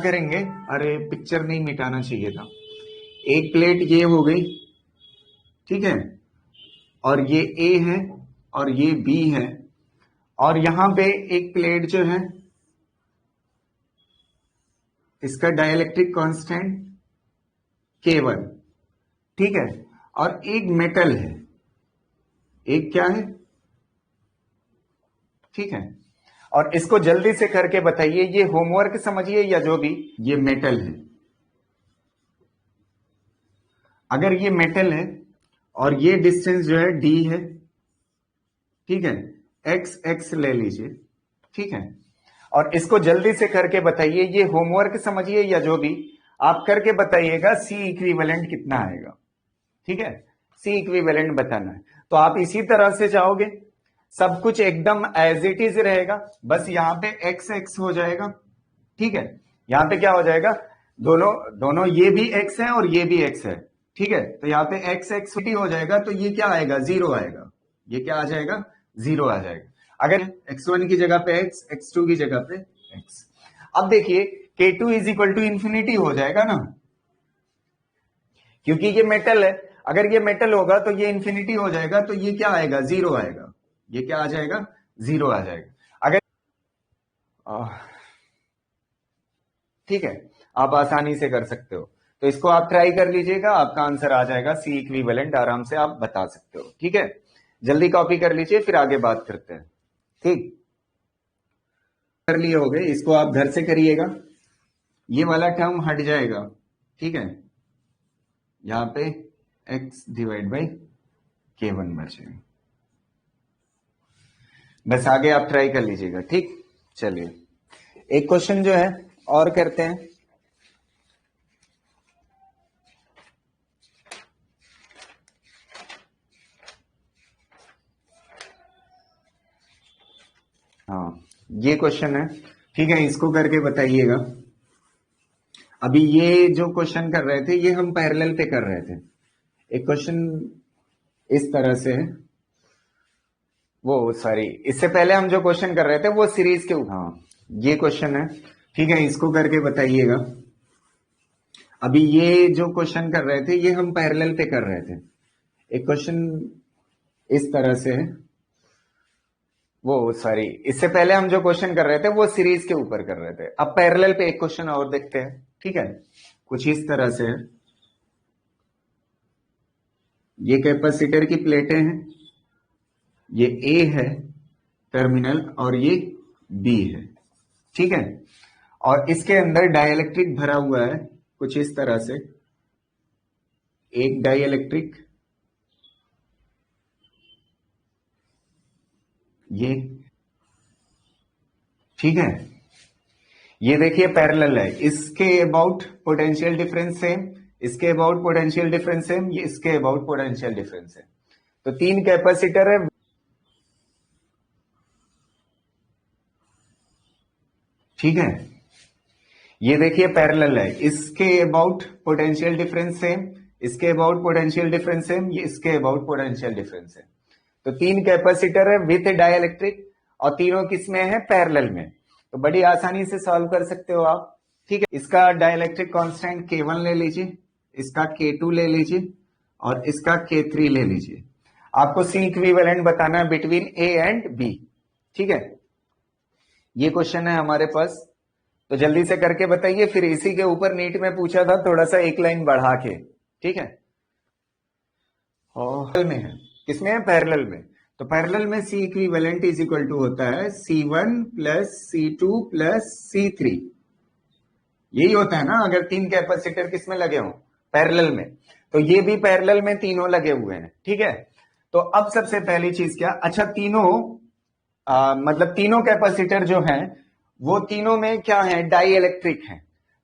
करेंगे, अरे पिक्चर नहीं मिटाना चाहिए था। एक प्लेट ये हो गई, ठीक है, और ये ए है और ये बी है, और यहां पे एक प्लेट जो है इसका डाइलेक्ट्रिक कांस्टेंट K1, ठीक है, और एक मेटल है, एक क्या है, ठीक है। और इसको जल्दी से करके बताइए, ये होमवर्क समझिए या जो भी, ये मेटल है। अगर ये मेटल है और ये डिस्टेंस जो है d है, ठीक है, x ले लीजिए, ठीक है, और इसको जल्दी से करके बताइए, ये होमवर्क समझिए या जो भी, आप करके बताइएगा C इक्विवेलेंट कितना आएगा, ठीक है, C इक्विवेलेंट बताना है। तो आप इसी तरह से जाओगे, सब कुछ एकदम एज इट इज रहेगा, बस यहां पे x हो जाएगा, ठीक है, यहां पे क्या हो जाएगा, दोनों ये भी x है और ये भी x है, ठीक है, तो यहाँ पे x हो जाएगा, तो ये क्या आएगा, 0 आएगा, ये क्या आ जाएगा, 0 आ जाएगा। अगर x1 की जगह पे x, x2 की जगह पे x। अब देखिए K2 is equal to infinity हो जाएगा ना, क्योंकि ये मेटल है, अगर ये मेटल होगा तो ये इंफिनिटी हो जाएगा, तो ये क्या आएगा, 0 आएगा, ये क्या आ जाएगा, 0 आ जाएगा। अगर ठीक है, आप आसानी से कर सकते हो, तो इसको आप ट्राई कर लीजिएगा, आपका आंसर आ जाएगा C इक्विवेलेंट, आराम से आप बता सकते हो, ठीक है। जल्दी कॉपी कर लीजिए, फिर आगे बात करते हैं, ठीक। कर लिए हो गए, इसको आप घर से करिएगा, ये वाला टर्म हट जाएगा, ठीक है, यहां पे x डिवाइड बाई K1 बचेगा, बस आगे आप ट्राई कर लीजिएगा, ठीक। चलिए एक क्वेश्चन जो है और करते हैं। हाँ ये क्वेश्चन है, ठीक है, इसको करके बताइएगा। अभी ये जो क्वेश्चन कर रहे थे ये हम पैरेलल पे कर रहे थे, एक क्वेश्चन इस तरह से है, वो सॉरी, इससे पहले हम जो क्वेश्चन कर रहे थे वो सीरीज के ऊपर, हाँ ये क्वेश्चन है, ठीक है, इसको करके बताइएगा। अभी ये जो क्वेश्चन कर रहे थे ये हम पैरेलल पे कर रहे थे, एक क्वेश्चन इस तरह से है, वो सॉरी, इससे पहले हम जो क्वेश्चन कर रहे थे वो सीरीज के ऊपर कर रहे थे। अब पैरेलल पे एक क्वेश्चन और देखते हैं, ठीक है, कुछ इस तरह से है, ये कैपेसिटर की प्लेटें हैं, ये A है टर्मिनल और ये B है, ठीक है, और इसके अंदर डाइलेक्ट्रिक भरा हुआ है कुछ इस तरह से, एक डाइलेक्ट्रिक, ये, ठीक है, ये देखिए पैरेलल है, इसके अबाउट पोटेंशियल डिफरेंस सेम, इसके अबाउट पोटेंशियल डिफरेंस सेम, ये इसके अबाउट पोटेंशियल डिफरेंस है, तो 3 कैपेसिटर है, ठीक है, ये देखिए पैरेलल है, इसके अबाउट पोटेंशियल डिफरेंस सेम, इसके अबाउट पोटेंशियल डिफरेंस सेम, ये इसके अबाउट पोटेंशियल डिफरेंस है, तो 3 कैपेसिटर है विथ डाइलेक्ट्रिक, और तीनों किसमें है, पैरेलल में, तो बड़ी आसानी से सॉल्व कर सकते हो आप, ठीक है। इसका डाइलेक्ट्रिक कांस्टेंट K1 ले लीजिए, इसका K2 ले लीजिए, और इसका K3 ले लीजिए। आपको C इक्विवेलेंट बताना है बिटवीन A एंड B, ठीक है, ये क्वेश्चन है हमारे पास, तो जल्दी से करके बताइए, फिर इसी के ऊपर नीट में पूछा था थोड़ा सा एक लाइन बढ़ा के, ठीक है, और में है, किसमें है, पैरेलल में, तो पैरेलल में C equivalent is equal to होता है C1 plus C2 plus C3, यही होता है ना, अगर 3 कैपेसिटर किसमें लगे हों, पैरेलल में, तो ये भी पैरेलल में तीनों लगे हुए हैं, ठीक है। तो अब सबसे पहली चीज क्या, अच्छा तीनों मतलब तीनों कैपेसिटर जो हैं वो तीनों में क्या है, डाई इलेक्ट्रिक है,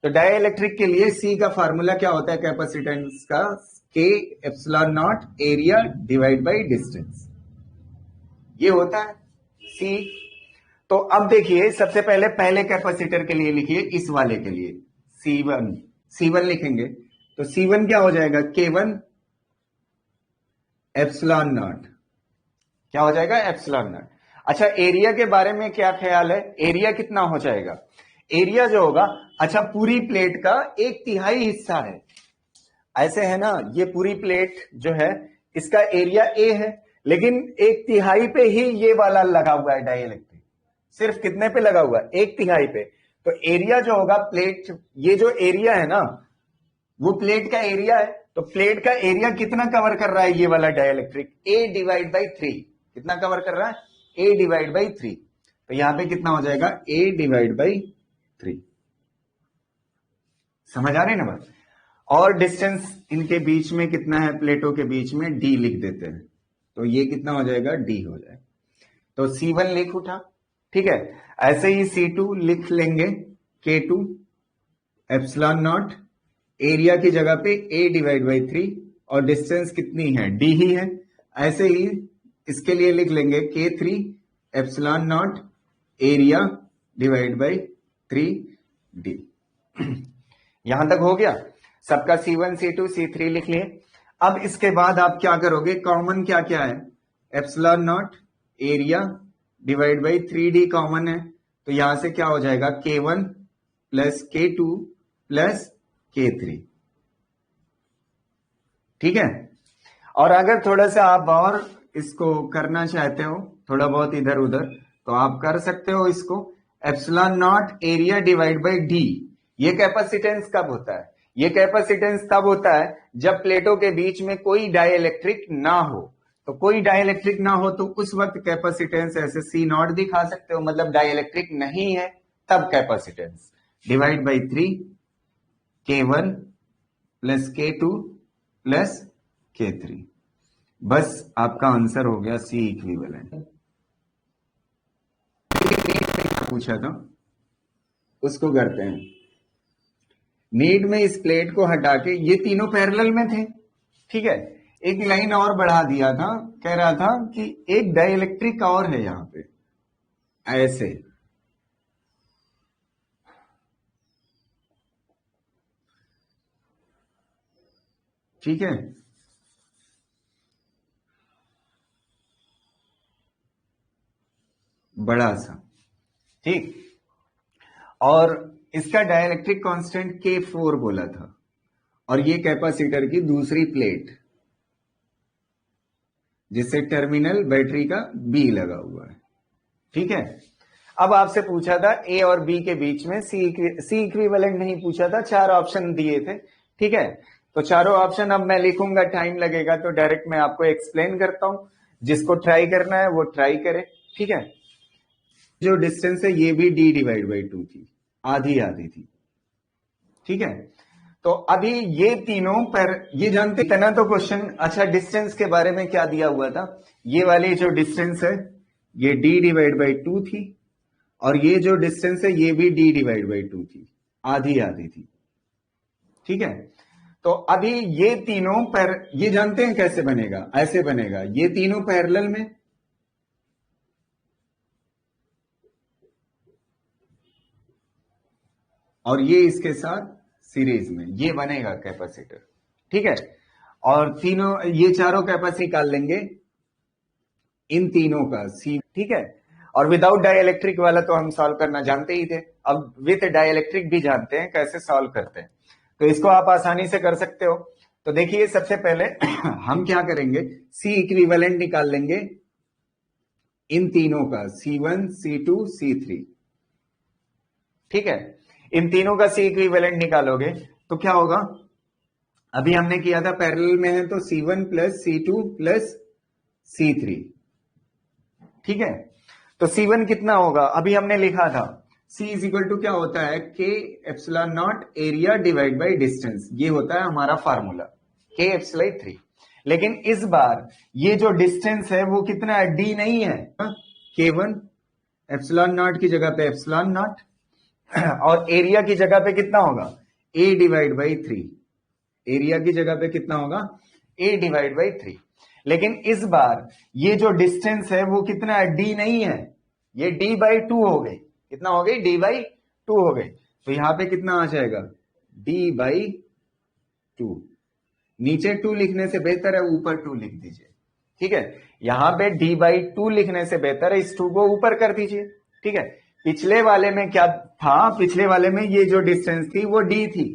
तो डाई इलेक्ट्रिक के लिए C का फार्मूला क्या होता है कैपेसिटेंस का, K epsilon not area divide by distance, ये होता है C। तो अब देखिए सबसे पहले कैपेसिटर के लिए लिखिए, इस वाले के लिए C1 लिखेंगे, तो C1 क्या हो जाएगा, K1 एप्सिलॉन नॉट, क्या हो जाएगा, एप्सिलॉन नॉट। अच्छा एरिया के बारे में क्या ख्याल है, एरिया कितना हो जाएगा, एरिया जो होगा, अच्छा पूरी प्लेट का 1/3 हिस्सा है, ऐसे है ना, ये पूरी प्लेट जो है इसका एरिया ए है, लेकिन 1/3 पे ही ये वाला लगा हुआ है डाइइलेक्ट्रिक, सिर्फ कितने पे लगा हुआ है? 1/3 पे। तो एरिया जो होगा प्लेट, ये जो एरिया है ना वो प्लेट का एरिया है, तो प्लेट का एरिया कितना कवर कर रहा है ये वाला डाइइलेक्ट्रिक? A/3। कितना कवर कर रहा है? A/3। तो यहां पे कितना हो जाएगा? A/3। समझ आ रही है ना बात? और डिस्टेंस इनके बीच में कितना है, प्लेटों के बीच में D लिख देते हैं, तो ये कितना हो जाएगा? D हो जाएगा। तो C1 लिख उठा, ठीक है। ऐसे ही C2 लिख लेंगे, K2 एप्सिलॉन नॉट, एरिया की जगह पे A/3 और डिस्टेंस कितनी है? D ही है। ऐसे ही इसके लिए लिख लेंगे K3 epsilon not, area divide by 3D। यहां तक हो गया सबका? C1 C2 C3 लिख लिए। अब इसके बाद आप क्या करोगे? कॉमन क्या क्या है? Epsilon not area divide by 3D common है, तो यहां से क्या हो जाएगा? K1 plus K2 plus K3। ठीक है। और अगर थोड़ा सा आप और इसको करना चाहते हो, थोड़ा बहुत इधर उधर, तो आप कर सकते हो इसको। Epsilon not area divide by D, ये कैपेसिटेंस कब होता है? ये कैपेसिटेंस तब होता है जब प्लेटों के बीच में कोई डाइइलेक्ट्रिक ना हो। तो कोई डाइइलेक्ट्रिक ना हो तो उस वक्त कैपेसिटेंस ऐसे C0 दिखा सकते हो, मतलब डाइइलेक्ट्रिक नहीं है तब capacitance, divide by 3 K1 plus K2 plus K3। बस आपका आंसर हो गया C इक्विवेलेंट। पूछा था उसको करते हैं। नीड में इस प्लेट को हटा के, ये तीनों पैरेलल में थे, ठीक है, एक लाइन और बढ़ा दिया था, कह रहा था कि एक डाइइलेक्ट्रिक और है यहां पे, ऐसे। ठीक है, बड़ा सा, ठीक। और इसका डाइइलेक्ट्रिक कांस्टेंट K4 बोला था, और ये कैपेसिटर की दूसरी प्लेट जिससे टर्मिनल बैटरी का B लगा हुआ है, ठीक है। अब आपसे पूछा था A और B के बीच में C इक्विवेलेंट नहीं पूछा था, 4 ऑप्शन दिए थे, ठीक है। तो चारों ऑप्शन अब मैं लिखूंगा, टाइम लगेगा, तो डायरेक्ट मैं आपको एक्सप्लेन करता हूं। जिसको ट्राई करना है वो ट्राई करे, ठीक है। जो डिस्टेंस है ये भी D/2 थी, आधी आधी थी, ठीक है। तो अभी ये तीनों पर, ये जानते तना तो क्वेश्चन, अच्छा डिस्टेंस के बारे में क्या दिया हुआ था? ये वाली जो डिस्टेंस है ये D/2 थी, और ये जो डिस्टेंस है ये भी D/2 थी, आधी आधी थी, ठीक है। तो अभी ये तीनों पर, ये जानते हैं कैसे बनेगा? ऐसे बनेगा, ये तीनों पैरेलल में, और ये इसके साथ सीरीज में, ये बनेगा कैपेसिटर, ठीक है। और तीनों, ये चारों कैपेसिटी निकाल लेंगे इन तीनों का C, ठीक है। और विदाउट डाइइलेक्ट्रिक वाला तो हम सॉल्व करना जानते ही थे, अब विथ डाइइलेक्ट्रिक भी जानते हैं कैसे सॉल्व करते हैं, तो इसको आप आसानी से कर सकते हो। तो देखिए सबसे पहले हम क्या करेंगे, C इक्विवेलेंट निकाल लेंगे इन तीनों का, C1 C2 C3, ठीक है। इन तीनों का C इक्विवेलेंट निकालोगे तो क्या होगा? अभी हमने किया था पैरेलल में है, तो C1 plus C2 plus C3, ठीक है। तो C1 कितना होगा? अभी हमने लिखा था C इज इक्वल टू क्या होता है? K epsilon not area divide by distance, ये होता है हमारा फार्मूला, K/3। लेकिन इस बार ये जो डिस्टेंस है वो कितना है? D नहीं है, K1 एप्सिलॉन नॉट की जगह पे एप्सिलॉन नॉट, और एरिया की जगह पे कितना होगा? A/3। एरिया की जगह पे कितना होगा? A/3। लेकिन इस बार ये जो डिस्टेंस है वो कितना है? D नहीं है, ये D/2 हो गई। कितना हो गई? D/2 हो गई। तो यहां पे कितना आ जाएगा? D/2। नीचे 2 लिखने से बेहतर है ऊपर 2 लिख दीजिए, ठीक है। यहां पे D/2 लिखने से बेहतर है इस 2 को ऊपर कर दीजिए, ठीक है। पिछले वाले में क्या था, पिछले वाले में ये जो डिस्टेंस थी वो डी थी,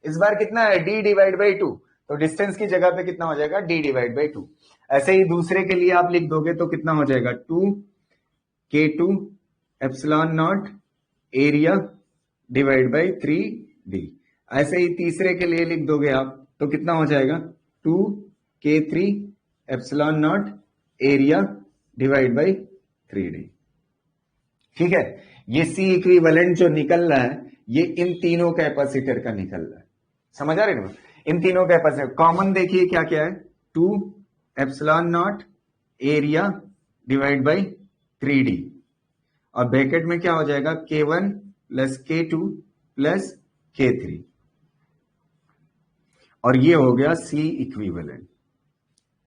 इस बार कितना है डी डिवाइड बाई टू, तो डिस्टेंस की जगह पे कितना हो जाएगा डी डिवाइड बाई टू। ऐसे ही दूसरे के लिए आप लिख दोगे तो कितना हो जाएगा 2k2 epsilon not area divide by 3d। ऐसे ही तीसरे के लिए लिख दोगे आप तो कितना हो जाएगा 2k3 epsilon not area divide by 3d। ठीक है, ये C इक्विवेलेंट जो निकल रहा है ये इन तीनों कैपेसिटर का निकल रहा है, समझ आ रहे हैं? इन तीनों कैपेसिटर कॉमन देखिए क्या क्या है, 2 epsilon not area divide by 3d, और ब्रैकेट में क्या हो जाएगा k1 plus k2 plus k3, और ये हो गया C इक्विवेलेंट।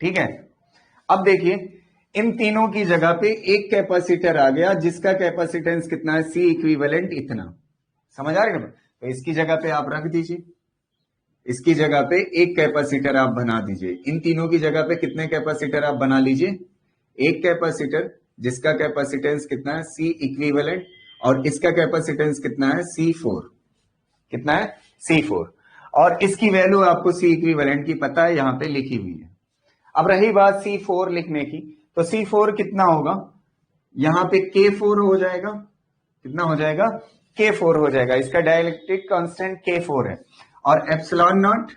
ठीक है, अब देखिए इन तीनों की जगह पे एक कैपेसिटर आ गया जिसका कैपेसिटेंस कितना है C इक्विवेलेंट इतना, समझ आ रही है? तो इसकी जगह पे आप रख दीजिए, इसकी जगह पे एक कैपेसिटर आप बना दीजिए, इन तीनों की जगह पे कितने कैपेसिटर आप बना लीजिए, एक कैपेसिटर जिसका कैपेसिटेंस कितना है C इक्विवेलेंट, और इसका कैपेसिटेंस कितना है C4, कितना है C4, और इसकी वैल्यू आपको C इक्विवेलेंट की पता है, यहां पे लिखी हुई है। अब रही बात C4 लिखने की, तो C4 कितना होगा, यहां पे K4 हो जाएगा, कितना हो जाएगा K4 हो जाएगा, इसका डाइलेक्ट्रिक कांस्टेंट K4 है, और एप्सिलॉन नॉट,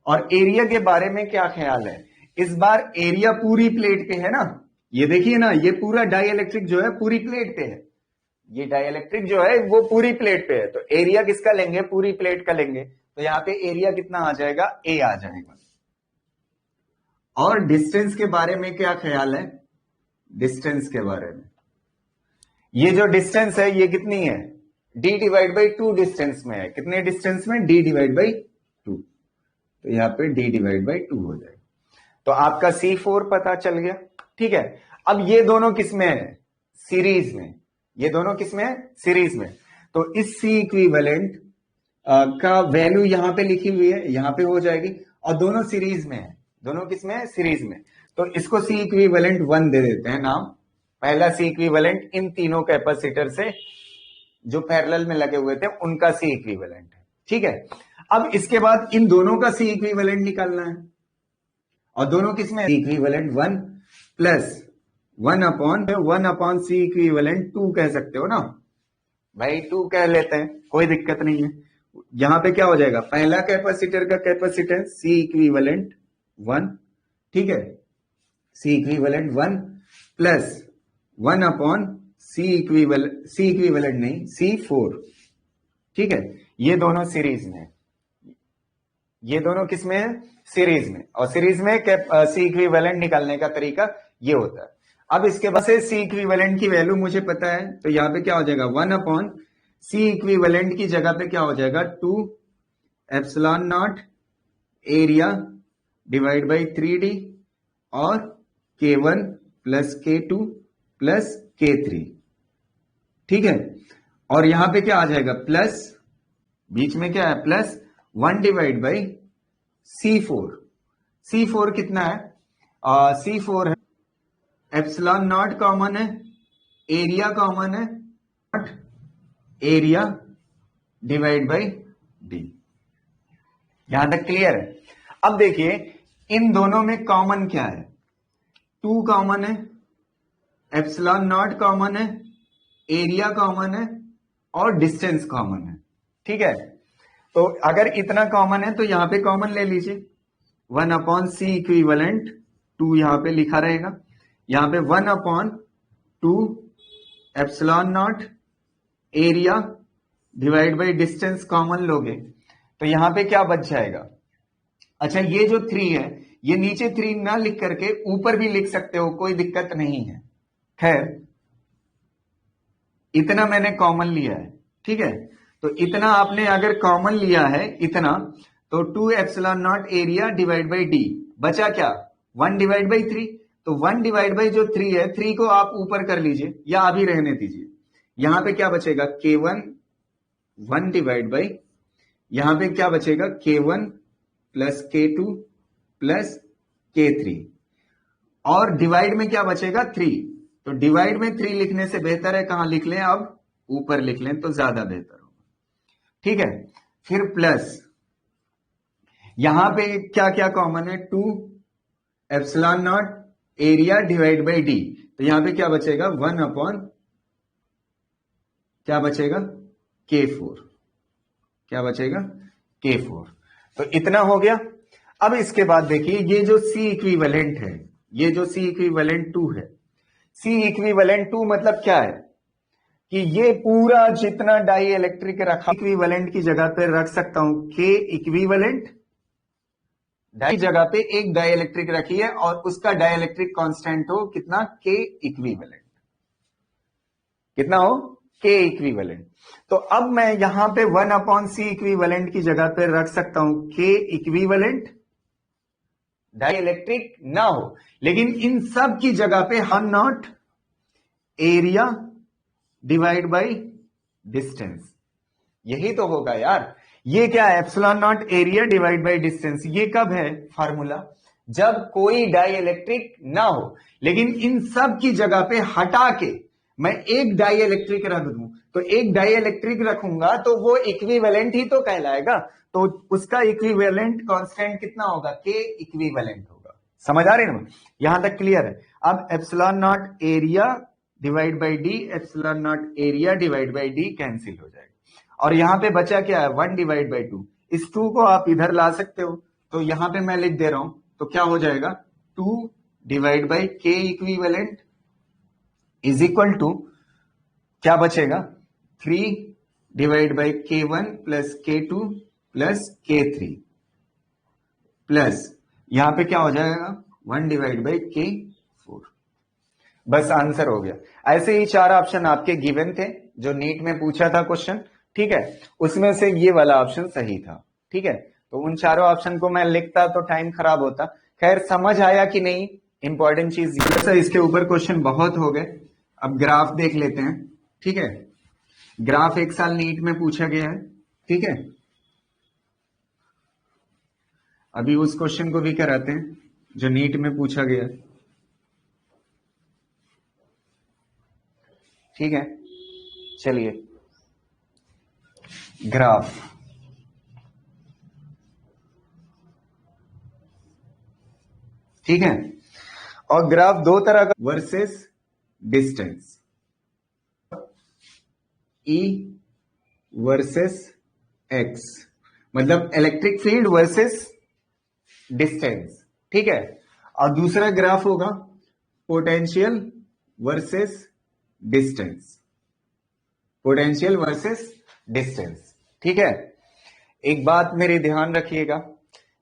और एरिया के बारे में क्या ख्याल है, इस बार एरिया पूरी प्लेट पे है ना, ये देखिए ना ये पूरा डाइलेक्ट्रिक जो है पूरी प्लेट पे है, ये डाइलेक्ट्रिक जो है वो पूरी प्लेट पे है, तो एरिया किसका लेंगे पूरी प्लेट का लेंगे, तो यहां पे एरिया कितना आ जाएगा A आ जाएगा। और डिस्टेंस के बारे में क्या ख्याल है, डिस्टेंस के बारे में, ये जो डिस्टेंस है ये कितनी है d डिवाइड बाई 2 डिस्टेंस में है, कितने डिस्टेंस में d डिवाइड बाई 2, तो यहाँ पे d डिवाइड बाई 2 हो जाएगा, तो आपका C4 पता चल गया। ठीक है, अब ये दोनों किसमें है सीरीज में, ये दोनों किसमें है सीरीज में, तो इस C इक्विवेलेंट का वैल्यू यहां पे लिखी हुई है, यहां पे हो जाएगी, और दोनों सीरीज में है, दोनों किसमें है सीरीज में, तो इसको C इक्विवेलेंट 1 दे देते हैं नाम, पहला C इक्विवेलेंट इन तीनों कैपेसिटर से जो पैरेलल में लगे हुए थे उनका C इक्विवेलेंट है। ठीक है, अब इसके बाद इन दोनों का C इक्विवेलेंट निकालना है, और दोनों किसमें C equivalent 1 plus 1 upon C equivalent 2 कह सकते हो ना भाई, 2 कह लेते हैं, कोई दिक्कत नहीं है। यहां पे क्या हो जाएगा, पहला कैपेसिटर का कैपेसिटेंस C इक्विवेलेंट 1, ठीक है, C equivalent 1 plus 1 upon C equivalent नहीं C4, ठीक है, ये दोनों सीरीज में, ये दोनों किसमें है सीरीज में, और सीरीज में C इक्विवेलेंट निकालने का तरीका ये होता है। अब इसके बाद से C इक्विवेलेंट की वैल्यू मुझे पता है, तो यहां पे क्या हो जाएगा 1 अपॉन C इक्विवेलेंट की जगह पे क्या हो जाएगा 2 epsilon not area divide by 3d, और K1 plus K2 plus K3, ठीक है, और यहां पे क्या आ जाएगा प्लस, बीच में क्या है plus 1 divide by C4, C4 कितना है C4 है एप्सिलॉन नॉट कॉमन है, एरिया कॉमन है, एरिया डिवाइड बाई d, यहां तक क्लियर है। अब देखिए इन दोनों में कॉमन क्या है, 2 कॉमन है, एप्सिलॉन नॉट कॉमन है, एरिया कॉमन है, और डिस्टेंस कॉमन है। ठीक है, तो अगर इतना कॉमन है तो यहां पे कॉमन ले लीजिए, 1 अपॉन C इक्विवेलेंट 2 यहां पे लिखा रहेगा, यहां पे 1 upon 2 epsilon not area divide by distance common लोगे तो यहां पे क्या बच जाएगा, अच्छा ये जो 3 है ये नीचे 3 ना लिख करके ऊपर भी लिख सकते हो, कोई दिक्कत नहीं है। खैर इतना मैंने कॉमन लिया है, ठीक है, तो इतना आपने अगर कॉमन लिया है इतना, तो 2 epsilon not area divide by d, बचा क्या 1 डिवाइड बाई 3, तो 1 डिवाइड बाई जो 3 है 3 को आप ऊपर कर लीजिए या अभी रहने दीजिए, यहां पे क्या बचेगा K1 1 डिवाइड बाई, यहां पे क्या बचेगा K1 plus K2 plus K3, और डिवाइड में क्या बचेगा 3, तो डिवाइड में 3 लिखने से बेहतर है कहां लिख लें, अब ऊपर लिख लें तो ज्यादा बेहतर होगा। ठीक है, फिर प्लस यहां पे क्या क्या कॉमन है, 2 epsilon not area divide by D, तो यहां पे क्या बचेगा 1 अपॉन क्या बचेगा K4, क्या बचेगा K4। तो इतना हो गया। अब इसके बाद देखिए ये जो C इक्विवेलेंट है, ये जो C इक्विवेलेंट 2 है, C इक्विवेलेंट 2 मतलब क्या है कि ये पूरा जितना डाई इलेक्ट्रिक रखा इक्विवेलेंट की जगह पे रख सकता हूं K इक्विवेलेंट, डाई जगह पे एक डाई इलेक्ट्रिक रखी है और उसका डाई इलेक्ट्रिक कांस्टेंट हो कितना K इक्विवेलेंट, कितना हो K इक्विवेलेंट। तो अब मैं यहां पे 1 अपॉन C इक्विवेलेंट की जगह पे रख सकता हूं K इक्विवेलेंट, डाई इलेक्ट्रिक ना हो, लेकिन इन सब की जगह पे हम not area divide by distance, यही तो होगा यार। ये क्या है, epsilon not area divide by distance. ये कब है फार्मूला, जब कोई डाई इलेक्ट्रिक ना हो, लेकिन इन सब की जगह पे हटा के मैं एक डाई इलेक्ट्रिक रख दूं, तो एक डाई इलेक्ट्रिक रखूंगा तो वो इक्विवेलेंट ही तो कहलाएगा, तो उसका इक्विवेलेंट कांस्टेंट कितना होगा, K इक्विवेलेंट होगा। समझ आ रही है ना, यहां तक क्लियर है। अब epsilon not area divide by D, epsilon not area divide by D cancel हो जाएगा, और यहां पे बचा क्या है 1 डिवाइड बाई 2। इस 2 को आप इधर ला सकते हो, तो यहां पे मैं लिख दे रहा हूं, तो क्या हो जाएगा 2 divide by K equivalent is equal to क्या बचेगा 3 divide by K1 plus K2 plus K3 plus यहां पे क्या हो जाएगा 1 डिवाइड बाई K4। बस आंसर हो गया। ऐसे ही 4 ऑप्शन आपके गिवन थे जो नीट में पूछा था क्वेश्चन, ठीक है, उसमें से ये वाला ऑप्शन सही था। ठीक है, तो उन चारों ऑप्शन को मैं लिखता तो टाइम खराब होता। खैर समझ आया कि नहीं, इंपॉर्टेंट चीज इसके ऊपर क्वेश्चन बहुत हो गए। अब ग्राफ देख लेते हैं। ठीक है, ग्राफ एक साल नीट में पूछा गया है। ठीक है, अभी उस क्वेश्चन को भी कराते हैं जो नीट में पूछा गया है। ठीक है, चलिए ग्राफ, ठीक है, और ग्राफ दो तरह का, versus distance, E versus X, मतलब इलेक्ट्रिक फील्ड वर्सेस डिस्टेंस। ठीक है, और दूसरा ग्राफ होगा potential versus distance, potential versus distance. ठीक है, एक बात मेरी ध्यान रखिएगा,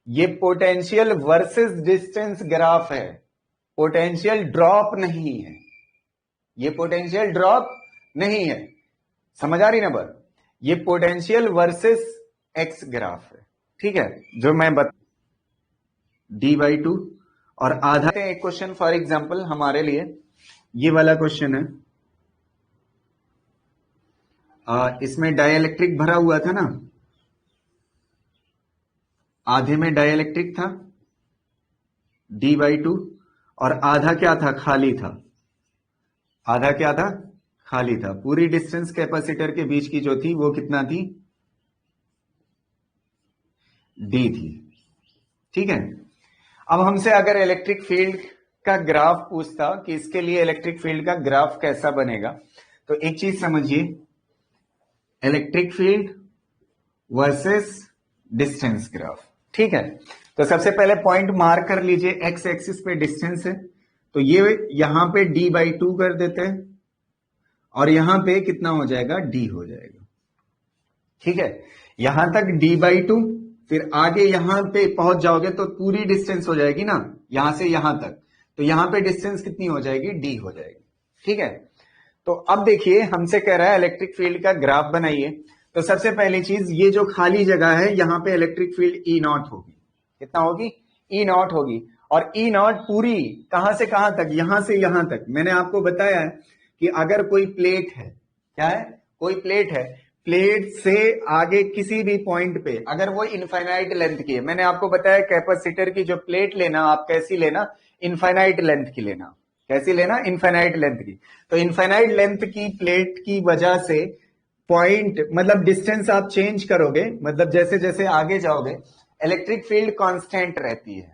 ये पोटेंशियल वर्सेस डिस्टेंस ग्राफ है, पोटेंशियल ड्रॉप नहीं है, ये पोटेंशियल ड्रॉप नहीं है। समझ आ रही ना बात, ये पोटेंशियल वर्सेस एक्स ग्राफ है। ठीक है, जो मैं d/2 और आधा। एक क्वेश्चन फॉर एग्जांपल हमारे लिए ये वाला क्वेश्चन है, इसमें डाइइलेक्ट्रिक भरा हुआ था ना, आधे में डाइइलेक्ट्रिक था d/2 और आधा क्या था, खाली था। आधा क्या था, खाली था। पूरी डिस्टेंस कैपेसिटर के बीच की जो थी वो कितना थी, d थी। ठीक है, अब हमसे अगर इलेक्ट्रिक फील्ड का ग्राफ पूछता कि इसके लिए इलेक्ट्रिक फील्ड का ग्राफ कैसा बनेगा, तो एक चीज समझिए, electric field versus distance graph. ठीक है, तो सबसे पहले पॉइंट मार्क कर लीजिए, एक्स एक्सिस पे डिस्टेंस है, तो ये यहां पे d/2 कर देते हैं और यहां पे कितना हो जाएगा, d हो जाएगा। ठीक है, यहां तक d/2, फिर आगे यहां पे पहुंच जाओगे तो पूरी डिस्टेंस हो जाएगी ना, यहां से यहां तक, तो यहां पे डिस्टेंस कितनी हो जाएगी, d हो जाएगी। ठीक है, तो अब देखिए हमसे कह रहा है इलेक्ट्रिक फील्ड का ग्राफ बनाइए, तो सबसे पहली चीज ये जो खाली जगह है यहां पे इलेक्ट्रिक फील्ड E0 होगी। कितना होगी, E0 होगी, और E0 पूरी कहां से कहां तक, यहां से यहां तक। मैंने आपको बताया है कि अगर कोई प्लेट है, क्या है, कोई प्लेट है, प्लेट से आगे किसी भी पॉइंट पे अगर वो इनफाइनाइट लेंथ की है, मैंने आपको बताया कैपेसिटर की जो प्लेट लेना आप कैसी लेना, इनफाइनाइट लेंथ की लेना। कैसी लेना, इनफाइनाइट लेंथ की। तो इनफाइनाइट लेंथ की प्लेट की वजह से पॉइंट मतलब डिस्टेंस आप चेंज करोगे, मतलब जैसे जैसे आगे जाओगे इलेक्ट्रिक फील्ड कांस्टेंट रहती है।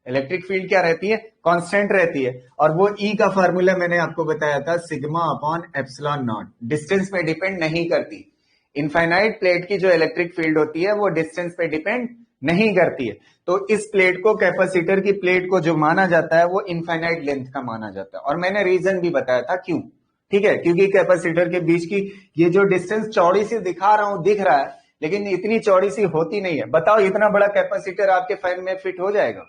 इलेक्ट्रिक फील्ड क्या रहती है, कांस्टेंट रहती है। और वो ई का फार्मूला मैंने आपको बताया था, sigma upon epsilon not, distance पे डिपेंड नहीं करती। इनफाइनाइट प्लेट की जो इलेक्ट्रिक फील्ड होती है वो डिस्टेंस पे डिपेंड नहीं करती है। तो इस प्लेट को, कैपेसिटर की प्लेट को जो माना जाता है वो इनफाइनाइट लेंथ का माना जाता है। और मैंने रीजन भी बताया था क्यों, ठीक है, क्योंकि कैपेसिटर के बीच की ये जो डिस्टेंस चौड़ी सी दिखा रहा हूं, दिख रहा है, लेकिन इतनी चौड़ी सी होती नहीं है। बताओ इतना बड़ा कैपेसिटर आपके फैन में फिट हो जाएगा?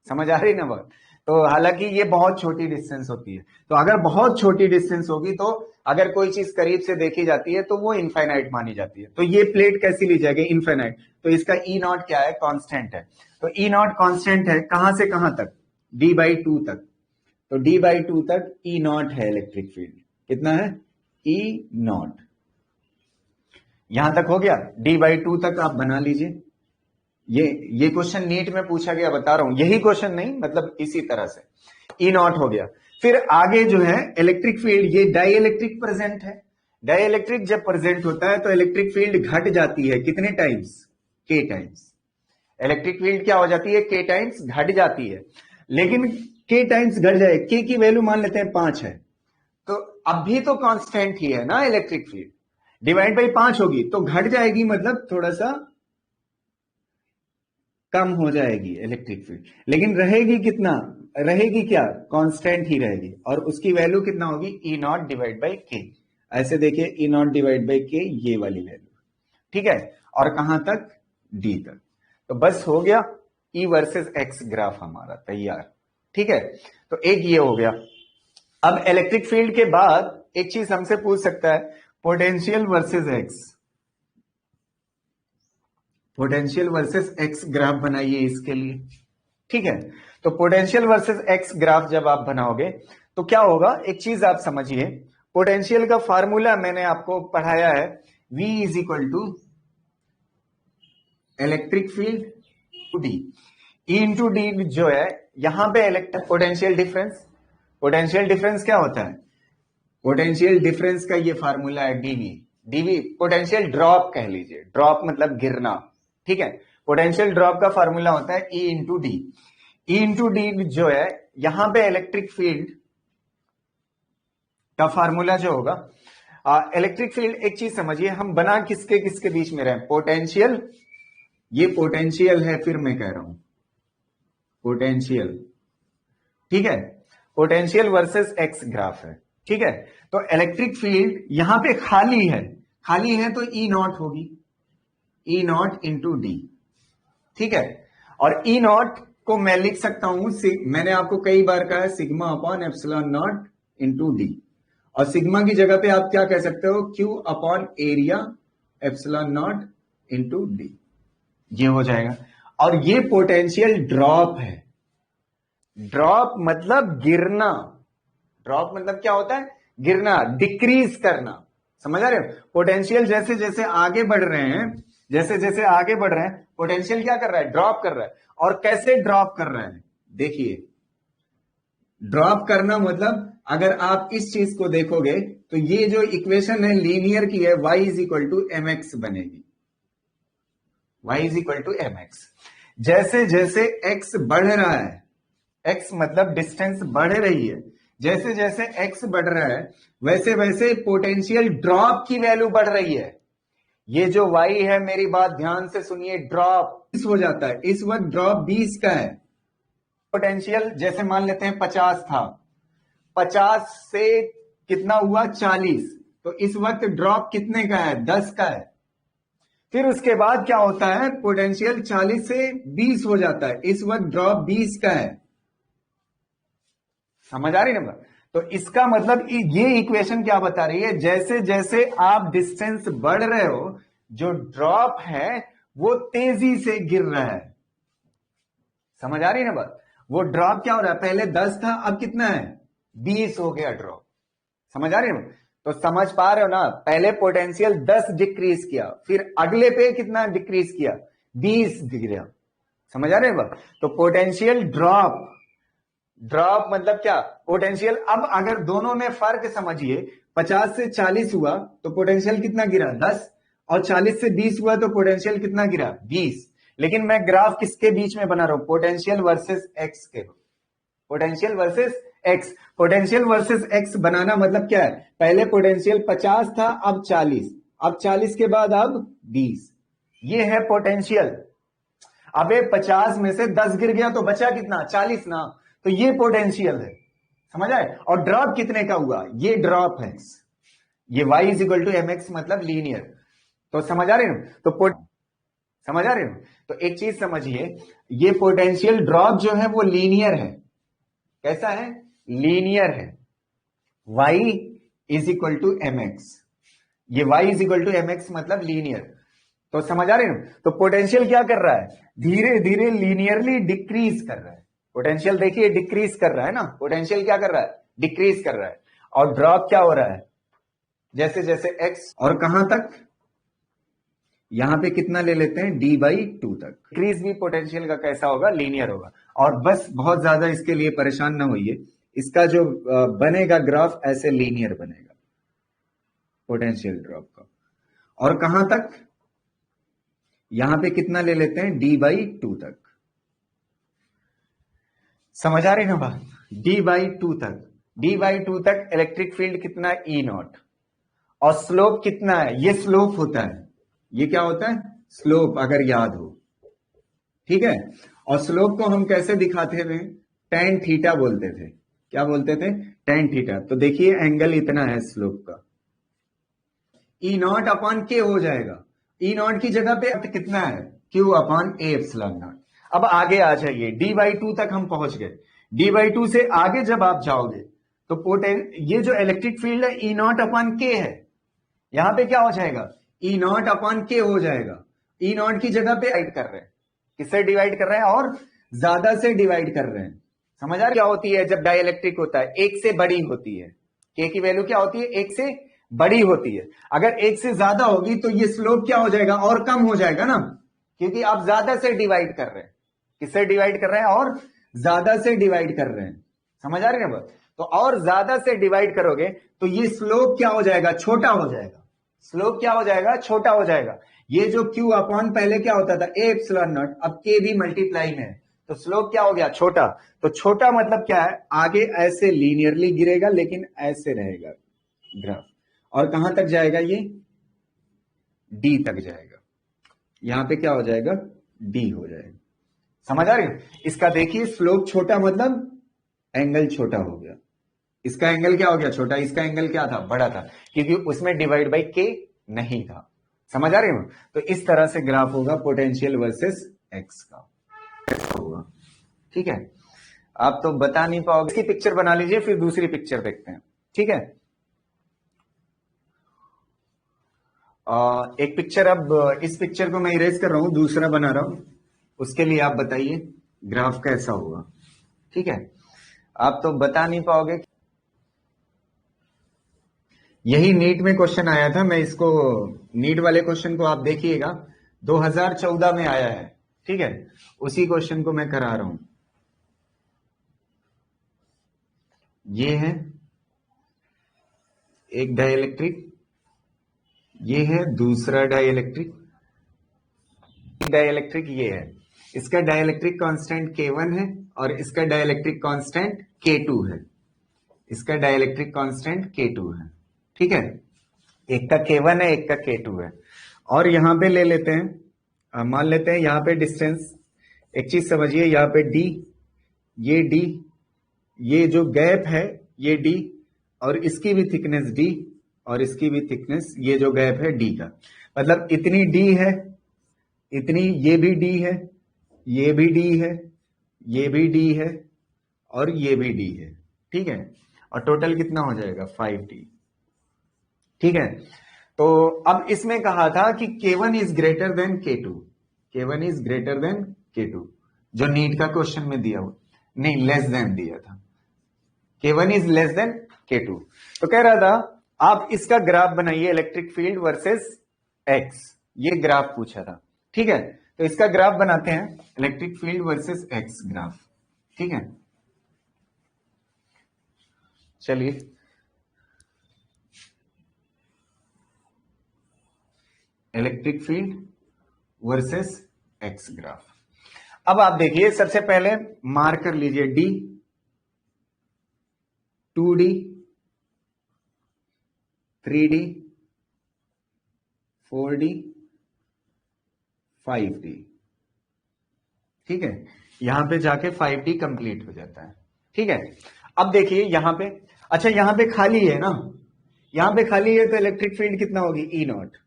समझ आ रही ना बात? तो हालांकि ये बहुत छोटी डिस्टेंस होती है। तो अगर बहुत छोटी डिस्टेंस होगी तो अगर कोई चीज करीब से देखी जाती है तो वो इनफाइनाइट मानी जाती है। तो ये प्लेट कैसी ली जाएगी, इनफाइनाइट। तो इसका ई नॉट क्या है, कांस्टेंट है। तो ई नॉट कांस्टेंट है, कहां से कहां तक, d/2 तक। तो d/2 तक ई नॉट है इलेक्ट्रिक फील्ड, कितना है, ई नॉट। यहां तक हो गया, d/2 तक आप बना लीजिए। ये क्वेश्चन नीट में पूछा गया, बता रहा हूं, यही क्वेश्चन नहीं, मतलब इसी तरह से ई नॉट हो गया। फिर आगे जो है इलेक्ट्रिक फील्ड, ये डाई इलेक्ट्रिक प्रेजेंट है। डाई इलेक्ट्रिक जब प्रेजेंट होता है तो इलेक्ट्रिक फील्ड घट जाती है, कितने टाइम्स, के टाइम्स। इलेक्ट्रिक फील्ड क्या हो जाती है, के टाइम्स घट जाती है। लेकिन के टाइम्स घट जाए, के की वैल्यू मान लेते हैं 5 है, तो अब भी तो कांस्टेंट ही है ना इलेक्ट्रिक फील्ड, डिवाइड बाई 5 होगी तो घट जाएगी, मतलब थोड़ा सा कम हो जाएगी इलेक्ट्रिक फील्ड। लेकिन रहेगी कितना, रहेगी क्या, कांस्टेंट ही रहेगी। और उसकी वैल्यू कितना होगी, ई नॉट डिवाइड बाई के। ऐसे देखिए, ई नॉट डिवाइड बाई के, ये वाली वैल्यू, ठीक है। और कहां तक, डी तक। तो बस हो गया, ई वर्सेस एक्स ग्राफ हमारा तैयार, ठीक है। तो एक ये हो गया। अब इलेक्ट्रिक फील्ड के बाद एक चीज हमसे पूछ सकता है, potential versus x. Potential versus x graph बनाइए इसके लिए, ठीक है। तो पोटेंशियल वर्सेस एक्स ग्राफ जब आप बनाओगे तो क्या होगा, एक चीज आप समझिए, पोटेंशियल का फार्मूला मैंने आपको पढ़ाया है, V is equal to electric field to d. E into d जो है, यहां पे electric potential difference. Potential difference क्या होता है, पोटेंशियल डिफरेंस का ये फार्मूला है डीवी। डीवी पोटेंशियल ड्रॉप कह लीजिए, ड्रॉप मतलब गिरना, ठीक है। पोटेंशियल ड्रॉप का फार्मूला होता है ई into D. E into d जो है, यहां पे इलेक्ट्रिक फील्ड का फार्मूला जो होगा, इलेक्ट्रिक फील्ड, एक चीज समझिए, हम बना किसके किसके बीच में रहे, पोटेंशियल, ये पोटेंशियल है, फिर मैं कह रहा हूं पोटेंशियल, ठीक है। पोटेंशियल वर्सेस एक्स ग्राफ है, ठीक है। तो इलेक्ट्रिक फील्ड यहां पे खाली है, खाली है तो ई नॉट होगी, ई नॉट इंटू डी, ठीक है। और ई नॉट को मैं लिख सकता हूं, मैंने आपको कई बार कहा है, sigma upon epsilon not into D. और सिग्मा की जगह पे आप क्या कह सकते हो, Q upon area epsilon not into D, ये हो जाएगा। और ये पोटेंशियल ड्रॉप है। ड्रॉप मतलब गिरना, ड्रॉप मतलब क्या होता है, गिरना, डिक्रीज करना, समझ आ रहे हो। पोटेंशियल जैसे जैसे आगे बढ़ रहे हैं, जैसे जैसे आगे बढ़ रहे हैं, पोटेंशियल क्या कर रहा है, ड्रॉप कर रहा है। और कैसे ड्रॉप कर रहा है, देखिए, ड्रॉप करना मतलब अगर आप इस चीज को देखोगे तो ये जो इक्वेशन है लीनियर की है, y is equal to m x बनेगी, y is equal to m x. जैसे जैसे x बढ़ रहा है, x मतलब डिस्टेंस बढ़ रही है, जैसे जैसे x बढ़ रहा है वैसे वैसे पोटेंशियल ड्रॉप की वैल्यू बढ़ रही है। ये जो y है, मेरी बात ध्यान से सुनिए, ड्रॉप 20 हो जाता है, इस वक्त ड्रॉप 20 का है। पोटेंशियल जैसे मान लेते हैं 50 था, 50 से कितना हुआ 40, तो इस वक्त ड्रॉप कितने का है, 10 का है। फिर उसके बाद क्या होता है, पोटेंशियल 40 से 20 हो जाता है, इस वक्त ड्रॉप 20 का है। समझ आ रही ना बात? तो इसका मतलब ये इक्वेशन क्या बता रही है, जैसे जैसे आप डिस्टेंस बढ़ रहे हो, जो ड्रॉप है वो तेजी से गिर रहा है। समझ आ रही ना बात? वो ड्रॉप क्या हो रहा है, पहले 10 था, अब कितना है, 20 हो गया ड्रॉप। समझ आ रही है? तो समझ पा रहे हो ना, पहले पोटेंशियल 10 डिक्रीज किया, फिर अगले पे कितना डिक्रीज किया, 20 गिरा। समझ आ रहे हैं? तो पोटेंशियल ड्रॉप ड्रॉप मतलब क्या, पोटेंशियल। अब अगर दोनों में फर्क समझिए, 50 से 40 हुआ तो पोटेंशियल कितना गिरा 10, और 40 से 20 हुआ तो पोटेंशियल कितना गिरा 20। लेकिन मैं ग्राफ किसके बीच में बना रहा हूं, पोटेंशियल वर्सेस एक्स के, potential versus x. Potential versus x बनाना मतलब क्या है, पहले पोटेंशियल 50 था अब 40, अब 40 के बाद अब 20, ये है पोटेंशियल। अबे 50 में से 10 गिर गया तो बचा कितना 40 ना, तो ये पोटेंशियल है, समझ आए। और ड्रॉप कितने का हुआ, ये ड्रॉप है, ये y is equal to m x मतलब लीनियर। तो समझ आ रहे हो, तो समझ आ रहे हो। तो एक चीज समझिए, ये पोटेंशियल ड्रॉप जो है वो लीनियर है, कैसा है, लीनियर है। y is equal to m x, ये y is equal to m x मतलब लीनियर। तो समझ आ रहे हो, तो पोटेंशियल क्या कर रहा है, धीरे धीरे लीनियरली डिक्रीज कर रहा है। पोटेंशियल देखिए डिक्रीज कर रहा है ना, पोटेंशियल क्या कर रहा है, डिक्रीज कर रहा है। और ड्रॉप क्या हो रहा है, जैसे जैसे x, और कहां तक, यहां पे कितना ले लेते हैं d/2 तक। डिक्रीज भी पोटेंशियल का कैसा होगा, लीनियर होगा। और बस बहुत ज्यादा इसके लिए परेशान ना होइए, इसका जो बनेगा ग्राफ ऐसे लीनियर बनेगा पोटेंशियल ड्रॉप का। और कहां तक, यहां पे कितना ले लेते हैं d/2 तक, समझ आ रही ना बात, d/2 तक, d/2 तक इलेक्ट्रिक फील्ड कितना E0, और स्लोप कितना है, ये स्लोप होता है, ये क्या होता है स्लोप, अगर याद हो, ठीक है। और स्लोप को हम कैसे दिखाते थे, tan थीटा बोलते थे, क्या बोलते थे, tan थीटा। तो देखिए एंगल इतना है स्लोप का, E0/K हो जाएगा, E0 की जगह पे कितना है Q/A/0। अब आगे आ जाइए, d/2 तक हम पहुंच गए, d/2 से आगे जब आप जाओगे तो ये जो इलेक्ट्रिक फील्ड है E0/K है, यहां पे क्या हो जाएगा E0/K हो जाएगा। E0 की जगह पे डिवाइड कर रहे हैं, किससे डिवाइड कर रहे हैं, और ज्यादा से डिवाइड कर रहे हैं। समझ आ रहा है क्या होती है जब डाइइलेक्ट्रिक होता है, एक से बड़ी होती है, K की वैल्यू क्या होती है, एक से बड़ी होती है। अगर एक से ज्यादा होगी तो ये स्लोप क्या हो जाएगा, और कम हो जाएगा ना, क्योंकि आप ज्यादा से डिवाइड कर रहे हैं, किससे डिवाइड कर रहे हैं, और ज्यादा से डिवाइड कर रहे हैं। समझ आ रही है बात, तो और ज्यादा से डिवाइड करोगे तो ये स्लोप क्या हो जाएगा, छोटा हो जाएगा, स्लोप क्या हो जाएगा, छोटा हो जाएगा। ये जो Q/ पहले क्या होता था A/0, अब K भी मल्टीप्लाई में है, तो स्लोप क्या हो गया, छोटा। तो छोटा मतलब क्या है, आगे ऐसे लीनियरली गिरेगा लेकिन ऐसे रहेगा ग्राफ, और कहां तक जाएगा, ये D तक जाएगा, यहां पे क्या हो जाएगा D हो जाएगा। समझ आ रही है, इसका देखिए स्लोप छोटा मतलब एंगल छोटा हो गया, इसका एंगल क्या हो गया छोटा, इसका एंगल क्या था, बड़ा था, क्योंकि उसमें डिवाइड बाई K नहीं था। समझ आ रही हूं, तो इस तरह से ग्राफ होगा पोटेंशियल वर्सेस एक्स का होगा, ठीक है। आप तो बता नहीं पाओगे, इसकी पिक्चर बना लीजिए फिर दूसरी पिक्चर देखते हैं, ठीक है। एक पिक्चर, अब इस पिक्चर को मैं इरेज कर रहा हूं, दूसरा बना रहा हूं, उसके लिए आप बताइए ग्राफ कैसा होगा, ठीक है। आप तो बता नहीं पाओगे, यही नीट में क्वेश्चन आया था, मैं इसको नीट वाले क्वेश्चन को आप देखिएगा, 2014 में आया है, ठीक है, उसी क्वेश्चन को मैं करा रहा हूं। ये है एक डाइइलेक्ट्रिक, ये है दूसरा डाइइलेक्ट्रिक, डाइइलेक्ट्रिक ये है, इसका डाइइलेक्ट्रिक कांस्टेंट K1 है और इसका डाइइलेक्ट्रिक कांस्टेंट K2 है, इसका डाइइलेक्ट्रिक कांस्टेंट K2 है, ठीक है। एक का K1 है, एक का K2 है। और यहां पे ले लेते हैं, मान लेते हैं यहां पे डिस्टेंस, एक चीज समझिए, यहां पे D, ये D, ये जो गैप है ये D, और इसकी भी थिकनेस D, और इसकी भी थिकनेस, ये जो गैप है D का, मतलब इतनी D है, इतनी, ये भी D है, ये भी D है, ये भी D है, और ये भी D है, ठीक है। और टोटल कितना हो जाएगा 5D, ठीक है। तो अब इसमें कहा था कि K1 is greater than K2, K1 is greater than K2, जो नीट का क्वेश्चन में दिया हुआ, नहीं लेस देन दिया था, K1 is less than K2। तो कह रहा था आप इसका ग्राफ बनाइए, इलेक्ट्रिक फील्ड वर्सेस एक्स, ये ग्राफ पूछा था, ठीक है। तो इसका ग्राफ बनाते हैं, electric field versus x graph, ठीक है। चलिए electric field versus x graph. अब आप देखिए, सबसे पहले मार्क कर लीजिए D, 2D, 3D, 4D, 5D। ठीक है, यहां पे जाके 5D कंप्लीट हो जाता है। ठीक है, अब देखिए यहां पे, अच्छा यहां पे खाली है ना, यहां पे खाली है तो इलेक्ट्रिक फील्ड कितना होगी, ई नॉट।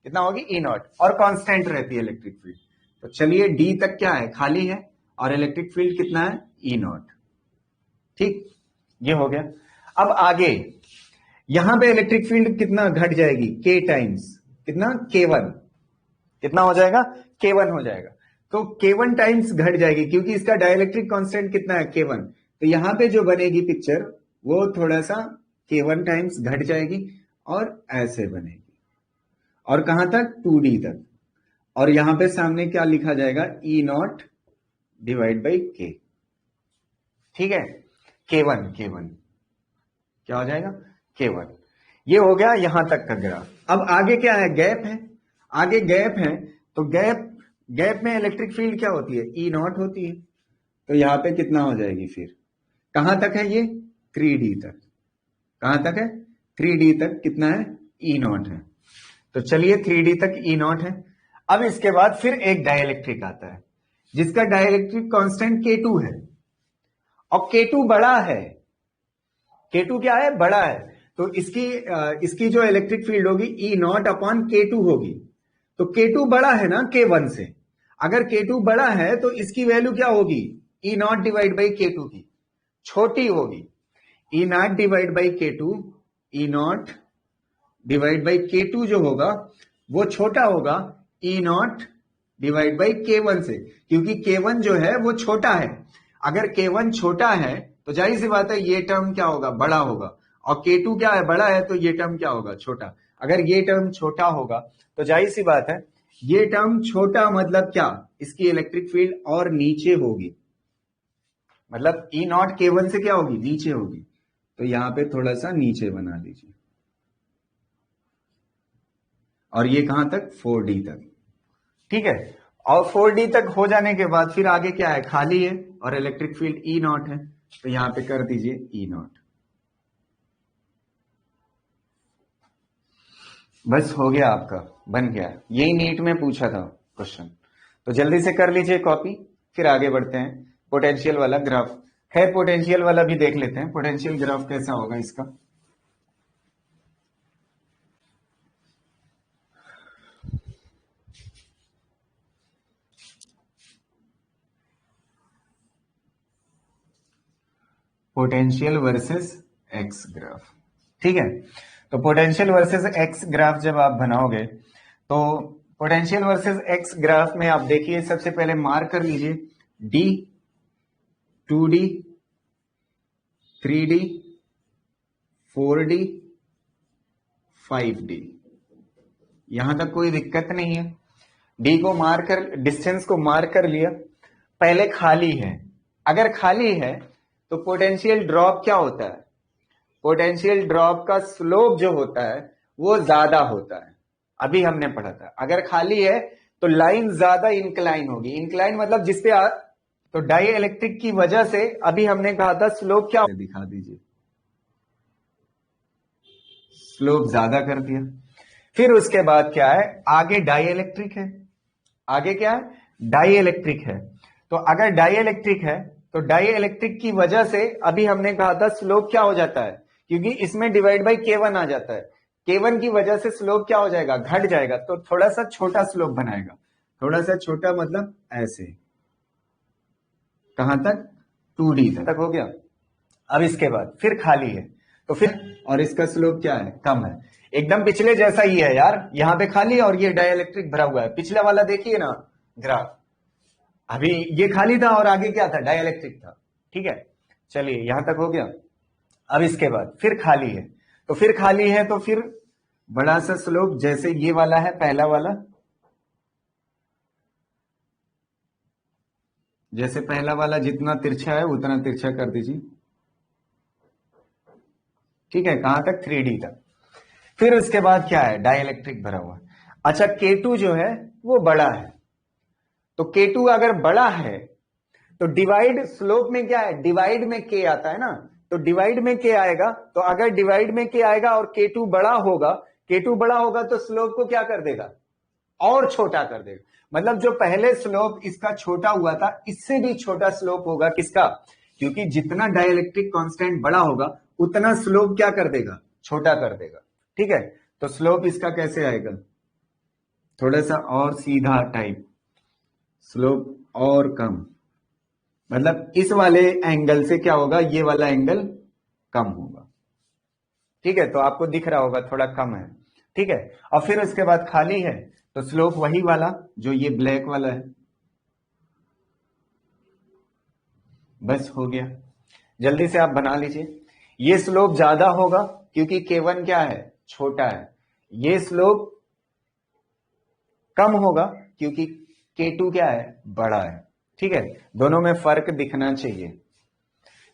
कितना होगी, ई नॉट, और कांस्टेंट रहती है इलेक्ट्रिक फील्ड। तो चलिए डी तक क्या है, खाली है, और इलेक्ट्रिक फील्ड कितना है, ई नॉट। ठीक, ये हो गया। अब आगे यहां पे इलेक्ट्रिक फील्ड कितना घट जाएगी, के टाइम्स कितना, K1। कितना हो जाएगा, K1 हो जाएगा। तो K1 टाइम्स घट जाएगी, क्योंकि इसका डाइलेक्ट्रिक कांस्टेंट कितना है, K1। तो यहां पे जो बनेगी पिक्चर वो थोड़ा सा K1 टाइम्स घट जाएगी और ऐसे बनेगी, और कहां तक, 2D तक। और यहां पे सामने क्या लिखा जाएगा, ई नॉट डिवाइड बाई के। ठीक है, K1 क्या हो जाएगा, K1। ये हो गया यहां तक का ग्राफ। अब आगे क्या है, गैप है, आगे गैप है, तो गैप में इलेक्ट्रिक फील्ड क्या होती है, ई नॉट होती है। तो यहां पे कितना हो जाएगी, फिर कहां तक है ये, 3D तक। कहां तक है, 3D तक कितना है, ई नॉट है। तो चलिए 3D तक ई नॉट है। अब इसके बाद फिर एक डाइलेक्ट्रिक आता है जिसका डाइलेक्ट्रिक कांस्टेंट K2 है, और K2 बड़ा है। K2 क्या है, बड़ा है। तो इसकी जो इलेक्ट्रिक फील्ड होगी ई नॉट अपॉन K2 होगी। तो K2 बड़ा है ना K1 से, अगर K2 बड़ा है तो इसकी वैल्यू क्या होगी, E naught divide by K2 की छोटी होगी। E naught divide by K2, E naught divide by K2 जो होगा वो छोटा होगा ई नॉट डिवाइड बाई K1 से, क्योंकि K1 जो है वो छोटा है। अगर K1 छोटा है तो जाहिर सी बात है ये टर्म क्या होगा, बड़ा होगा, और K2 क्या है, बड़ा है, तो ये टर्म क्या होगा, छोटा। अगर ये टर्म छोटा होगा तो जाहिर सी बात है ये टर्म छोटा, मतलब क्या, इसकी इलेक्ट्रिक फील्ड और नीचे होगी, मतलब ई नॉट K1 से क्या होगी, नीचे होगी। तो यहां पे थोड़ा सा नीचे बना लीजिए, और ये कहां तक, 4D तक। ठीक है, और 4D तक हो जाने के बाद फिर आगे क्या है, खाली है, और इलेक्ट्रिक फील्ड ई नॉट है। तो यहां पे कर दीजिए ई नॉट। बस हो गया, आपका बन गया। यही नीट में पूछा था क्वेश्चन, तो जल्दी से कर लीजिए कॉपी, फिर आगे बढ़ते हैं। पोटेंशियल वाला ग्राफ, खैर पोटेंशियल वाला भी देख लेते हैं, पोटेंशियल ग्राफ कैसा होगा इसका। Potential versus x graph. ठीक है, तो पोटेंशियल वर्सेस एक्स ग्राफ जब आप बनाओगे तो पोटेंशियल वर्सेस एक्स ग्राफ में आप देखिए, सबसे पहले मार्क कर लीजिए D, 2D, 3D, 4D, 5D। यहां तक कोई दिक्कत नहीं है। डी को मार्क कर, डिस्टेंस को मार्क कर लिया, पहले खाली है। अगर खाली है तो पोटेंशियल ड्रॉप क्या होता है, पोटेंशियल ड्रॉप का स्लोप जो होता है वो ज्यादा होता है। अभी हमने पढ़ा था, अगर खाली है तो लाइन ज्यादा इंक्लाइन होगी। इंक्लाइन मतलब जिसपे तो डाई इलेक्ट्रिक की वजह से अभी हमने कहा था स्लोप क्या, दिखा दीजिए, स्लोप ज्यादा कर दिया। फिर उसके बाद क्या है, आगे डाई इलेक्ट्रिक है, आगे क्या है, डाई इलेक्ट्रिक है। तो अगर डाई इलेक्ट्रिक है तो डाई इलेक्ट्रिक की वजह से अभी हमने कहा था स्लोप क्या हो जाता है, क्योंकि इसमें डिवाइड बाई K1 आ जाता है, K1 की वजह से स्लोप क्या हो जाएगा, घट जाएगा। तो थोड़ा सा छोटा स्लोप बनाएगा, थोड़ा सा छोटा मतलब ऐसे, कहां तक, 2D तक हो गया। अब इसके बाद फिर खाली है, तो फिर, और इसका स्लोप क्या है, कम है, एकदम पिछले जैसा ही है यार। यहां पे खाली और ये डाइलेक्ट्रिक भरा हुआ है। पिछला वाला देखिए ना ग्राफ, अभी ये खाली था और आगे क्या था, डाइलेक्ट्रिक था। ठीक है, चलिए यहां तक हो गया। अब इसके बाद फिर खाली है, तो फिर खाली है तो फिर बड़ा सा स्लोप, जैसे ये वाला है पहला वाला, जैसे पहला वाला जितना तिरछा है उतना तिरछा कर दीजिए। ठीक है, कहां तक, 3D तक। फिर उसके बाद क्या है, डाइइलेक्ट्रिक भरा हुआ। अच्छा, K2 जो है वो बड़ा है, तो K2 अगर बड़ा है तो डिवाइड, स्लोप में क्या है, डिवाइड में K आता है ना, तो डिवाइड में K आएगा। तो अगर डिवाइड में K आएगा और K2 बड़ा होगा, K2 बड़ा होगा तो स्लोप को क्या कर देगा, और छोटा कर देगा। मतलब जो पहले स्लोप इसका छोटा हुआ था, इससे भी छोटा स्लोप होगा किसका, क्योंकि जितना डाइइलेक्ट्रिक कांस्टेंट बड़ा होगा उतना स्लोप क्या कर देगा, छोटा कर देगा। ठीक है, तो स्लोप इसका कैसे आएगा, थोड़ा सा और सीधा टाइप, स्लोप और कम, मतलब इस वाले एंगल से क्या होगा, ये वाला एंगल कम होगा। ठीक है, तो आपको दिख रहा होगा थोड़ा कम है। ठीक है, और फिर उसके बाद खाली है, तो स्लोप वही वाला जो ये ब्लैक वाला है। बस हो गया, जल्दी से आप बना लीजिए। ये स्लोप ज्यादा होगा क्योंकि K1 क्या है, छोटा है। ये स्लोप कम होगा क्योंकि K2 क्या है, बड़ा है। ठीक है, दोनों में फर्क दिखना चाहिए।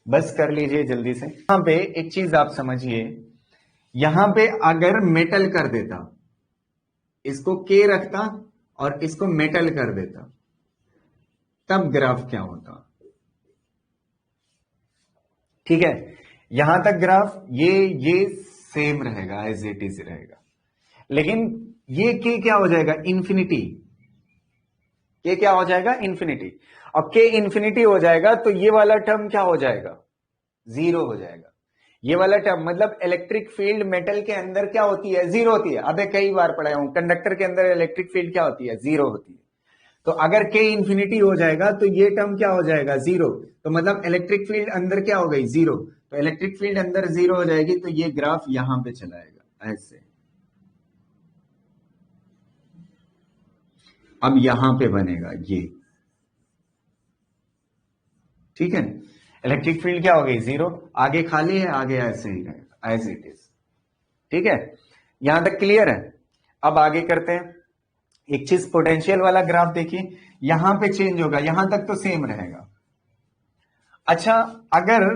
बस कर लीजिए जल्दी से। यहां पे एक चीज आप समझिए, यहां पे अगर मेटल कर देता, इसको K रखता और इसको मेटल कर देता, तब ग्राफ क्या होता। ठीक है, यहां तक ग्राफ ये सेम रहेगा, एज इट इज रहेगा, लेकिन ये K क्या हो जाएगा, इन्फिनिटी। K क्या हो जाएगा, इन्फिनिटी। और K इन्फिनिटी हो जाएगा तो ये वाला टर्म क्या हो जाएगा, जीरो हो जाएगा। ये वाला टर्म मतलब इलेक्ट्रिक फील्ड मेटल के अंदर क्या होती है, जीरो होती है। अबे कई बार पढ़ाया हूं, कंडक्टर के अंदर इलेक्ट्रिक फील्ड क्या होती है, जीरो होती है। तो अगर K इन्फिनिटी हो जाएगा तो ये टर्म क्या हो जाएगा, जीरो। तो मतलब इलेक्ट्रिक फील्ड अंदर क्या हो गई, जीरो। तो इलेक्ट्रिक फील्ड अंदर जीरो हो जाएगी, तो ये ग्राफ यहां पे चलाएगा ऐसे। अब यहां पे बनेगा ये, ठीक है, इलेक्ट्रिक फील्ड क्या हो गई, जीरो। आगे खाली है, आगे ऐसे ही रहेगा एज इट इज। ठीक है, यहां तक क्लियर है। अब आगे करते हैं। एक चीज, पोटेंशियल वाला ग्राफ देखिए, यहां पे चेंज होगा, यहां तक तो सेम रहेगा। अच्छा, अगर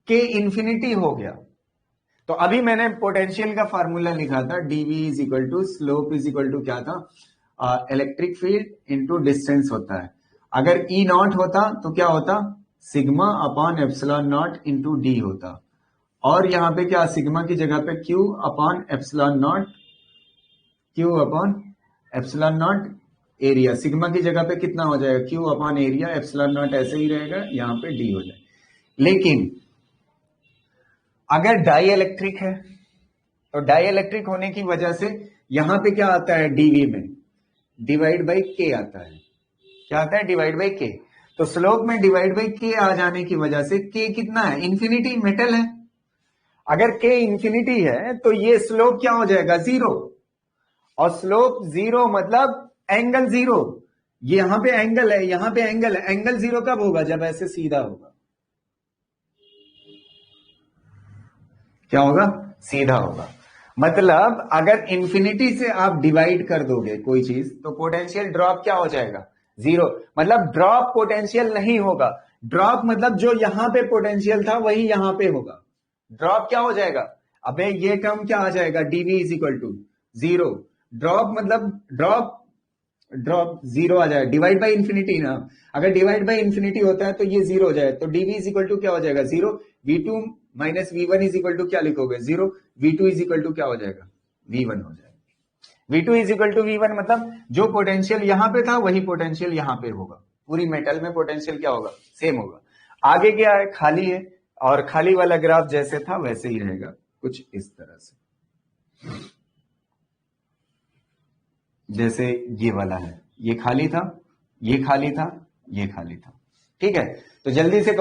K इन्फिनिटी हो गया, तो अभी मैंने पोटेंशियल का फार्मूला लिखा था, dV is equal to slope is equal to क्या था, इलेक्ट्रिक फील्ड इंटू डिस्टेंस होता है। अगर E नॉट होता तो क्या होता, sigma upon epsilon not into D होता। और यहां पे क्या, सिग्मा की जगह पे Q upon epsilon not, Q upon epsilon not area. Sigma की जगह पे कितना हो जाएगा, Q upon area, epsilon not ऐसे ही रहेगा, यहां पे D हो जाए। लेकिन अगर डाई इलेक्ट्रिक है, तो डाई इलेक्ट्रिक होने की वजह से यहां पे क्या आता है, डीवी में डिवाइड बाई K आता है। क्या आता है, डिवाइड बाई K। तो स्लोप में डिवाइड बाई K आ जाने की वजह से K कितना है, इन्फिनिटी, मेटल है। अगर K इन्फिनिटी है तो ये स्लोप क्या हो जाएगा, जीरो। और स्लोप जीरो मतलब एंगल जीरो। ये यहां पे एंगल है, यहां पे एंगल है। एंगल जीरो कब होगा, जब ऐसे सीधा होगा। क्या होगा, सीधा होगा। मतलब अगर इन्फिनिटी से आप डिवाइड कर दोगे कोई चीज, तो पोटेंशियल ड्रॉप क्या हो जाएगा, जीरो। मतलब ड्रॉप पोटेंशियल नहीं होगा। ड्रॉप मतलब जो यहां पे पोटेंशियल था वही यहां पे होगा। ड्रॉप क्या हो जाएगा, अबे ये टर्म क्या आ जाएगा, dV is equal to zero. Drop मतलब ड्रॉप, ड्रॉप जीरो आ जाएगा, डिवाइड बाई इन्फिनिटी ना। अगर डिवाइड बाई इन्फिनिटी होता है तो ये जीरो हो जाए, तो डीवी इज इक्वल टू क्या हो जाएगा, zero. V2 minus V1 is equal to क्या लिखोगे, zero. V2 is equal to क्या हो जाएगा, V1 हो जाएगा। V2 is equal to V1 मतलब जो पोटेंशियल यहां पे था वही पोटेंशियल यहां पे होगा। पूरी मेटल में पोटेंशियल क्या होगा, सेम होगा। आगे क्या है, खाली है, और खाली वाला ग्राफ जैसे था वैसे ही रहेगा, कुछ इस तरह से, जैसे ये वाला है। ये खाली था, ये खाली था, ये खाली था। ठीक है, तो जल्दी से